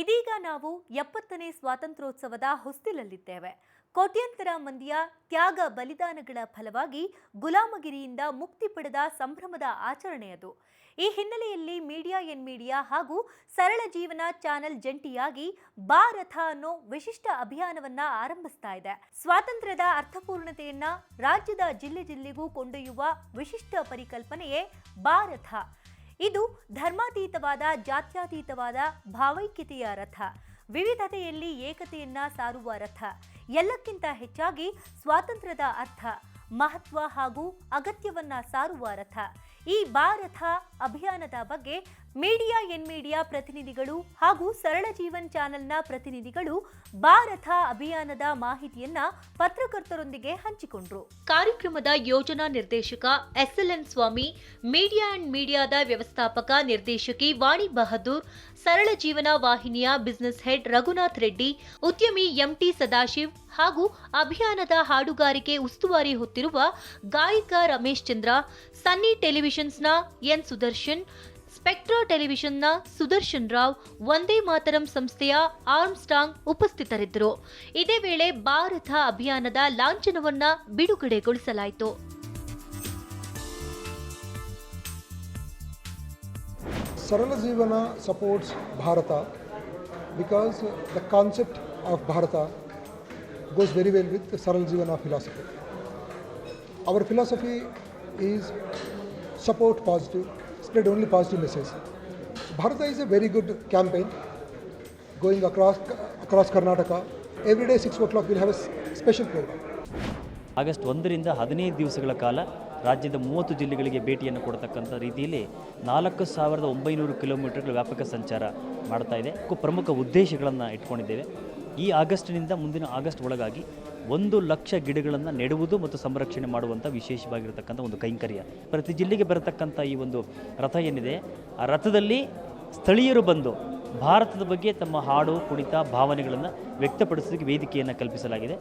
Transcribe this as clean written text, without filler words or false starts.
ಇದೀಗ ನಾವು 70ನೇ ಸ್ವಾತಂತ್ರ್ಯೋತ್ಸವದ ಹೊಸ್ತಿಲಲ್ಲಿದ್ದೇವೆ. ಕೋಟ್ಯಂತರ ಮಂದಿಯ ತ್ಯಾಗ ಬಲಿದಾನಗಳ ಫಲವಾಗಿ ಗುಲಾಮಗಿರಿಯಿಂದ ಮುಕ್ತಿ ಪಡೆದ ಸಂಭ್ರಮದ ಆಚರಣೆಯದು. ಈ ಹಿನ್ನೆಲೆಯಲ್ಲಿ ಮೀಡಿಯಾ ಎನ್ ಮೀಡಿಯಾ ಹಾಗೂ ಸರಳ ಜೀವನ ಚಾನೆಲ್ ಜಂಟಿಯಾಗಿ ಭಾರತ ಅನ್ನೋ ವಿಶಿಷ್ಟ ಅಭಿಯಾನವನ್ನ ಆರಂಭಿಸ್ತಾ ಇದೆ. ಸ್ವಾತಂತ್ರ್ಯದ ಅರ್ಥಪೂರ್ಣತೆಯನ್ನ ರಾಜ್ಯದ ಜಿಲ್ಲೆ ಜಿಲ್ಲೆಗೂ ಕೊಂಡೊಯ್ಯುವ ವಿಶಿಷ್ಟ ಪರಿಕಲ್ಪನೆಯೇ ಭಾರತ. ಇದು ಧರ್ಮಾತೀತವಾದ, ಜಾತ್ಯತೀತವಾದ ಭಾವೈಕ್ಯತೆಯ ರಥ, ವಿವಿಧತೆಯಲ್ಲಿ ಏಕತೆಯನ್ನ ಸಾರುವ ರಥ. ಎಲ್ಲಕ್ಕಿಂತ ಹೆಚ್ಚಾಗಿ ಸ್ವಾತಂತ್ರ್ಯದ ಅರ್ಥ, ಮಹತ್ವ ಹಾಗೂ ಅಗತ್ಯವನ್ನ ಸಾರುವ ರಥ. ಈ ಭಾರತ ಅಭಿಯಾನದ ಬಗ್ಗೆ ಮೀಡಿಯಾ ಎನ್ ಮೀಡಿಯಾ ಪ್ರತಿನಿಧಿಗಳು ಹಾಗೂ ಸರಳ ಜೀವನ್ ಚಾನೆಲ್ನ ಪ್ರತಿನಿಧಿಗಳು ಭಾರತ ಅಭಿಯಾನದ ಮಾಹಿತಿಯನ್ನ ಪತ್ರಕರ್ತರೊಂದಿಗೆ ಹಂಚಿಕೊಂಡ್ರು. ಕಾರ್ಯಕ್ರಮದ ಯೋಜನಾ ನಿರ್ದೇಶಕ SLN ಸ್ವಾಮಿ, ಮೀಡಿಯಾ ಅಂಡ್ ಮೀಡಿಯಾದ ವ್ಯವಸ್ಥಾಪಕ ನಿರ್ದೇಶಕಿ ವಾಣಿ ಬಹದ್ದೂರ್, ಸರಳ ಜೀವನ ವಾಹಿನಿಯ ಬಿಸಿನೆಸ್ ಹೆಡ್ ರಘುನಾಥ್ ರೆಡ್ಡಿ, ಉದ್ಯಮಿ MT ಸದಾಶಿವ್ ಹಾಗೂ ಅಭಿಯಾನದ ಹಾಡುಗಾರಿಕೆ ಉಸ್ತುವಾರಿ ಹೊತ್ತಿರುವ ಗಾಯಕ ರಮೇಶ್ ಚಂದ್ರ, ಸನ್ನಿ ಟೆಲಿವಿಷನ್ಸ್ನ ಎನ್ ಸುದರ್ಶನ್, ಸ್ಪೆಕ್ಟ್ರಾ ಟೆಲಿವಿಷನ್ನ ಸುದರ್ಶನ್ ರಾವ್, ವಂದೇ ಮಾತರಂ ಸಂಸ್ಥೆಯ ಆರ್ಮ್ಸ್ಟಾಂಗ್ ಉಪಸ್ಥಿತರಿದ್ದರು. ಇದೇ ವೇಳೆ ಭಾರತ ಅಭಿಯಾನದ ಲಾಂಛನವನ್ನ ಬಿಡುಗಡೆಗೊಳಿಸಲಾಯಿತು. Sarala Jeevana supports Bharata because the concept of Bharata goes very well with the Sarala Jeevana philosophy. Our philosophy is support positive, spread only positive message. Bharata is a very good campaign going across Karnataka. Every day 6 o'clock we'll have a special program. August 1ರಿಂದ 15 ದಿವಸಗಳ ಕಾಲ ರಾಜ್ಯದ 30 ಜಿಲ್ಲೆಗಳಿಗೆ ಭೇಟಿಯನ್ನು ಕೊಡತಕ್ಕಂಥ ರೀತಿಯಲ್ಲಿ 4900 ಕಿಲೋಮೀಟರ್ಗಳ ವ್ಯಾಪಕ ಸಂಚಾರ ಮಾಡ್ತಾ ಇದೆ. ಪ್ರಮುಖ ಉದ್ದೇಶಗಳನ್ನು ಇಟ್ಕೊಂಡಿದ್ದೇವೆ. ಈ ಆಗಸ್ಟ್ನಿಂದ ಮುಂದಿನ ಆಗಸ್ಟ್ ಒಳಗಾಗಿ 1 ಲಕ್ಷ ಗಿಡಗಳನ್ನು ನೆಡುವುದು ಮತ್ತು ಸಂರಕ್ಷಣೆ ಮಾಡುವಂಥ ವಿಶೇಷವಾಗಿರತಕ್ಕಂಥ ಒಂದು ಕೈಂಕರ್ಯ. ಪ್ರತಿ ಜಿಲ್ಲೆಗೆ ಬರತಕ್ಕಂಥ ಈ ಒಂದು ರಥ ಏನಿದೆ, ಆ ರಥದಲ್ಲಿ ಸ್ಥಳೀಯರು ಬಂದು ಭಾರತದ ಬಗ್ಗೆ ತಮ್ಮ ಹಾಡು, ಕುಣಿತ, ಭಾವನೆಗಳನ್ನು ವ್ಯಕ್ತಪಡಿಸೋದಕ್ಕೆ ವೇದಿಕೆಯನ್ನು ಕಲ್ಪಿಸಲಾಗಿದೆ.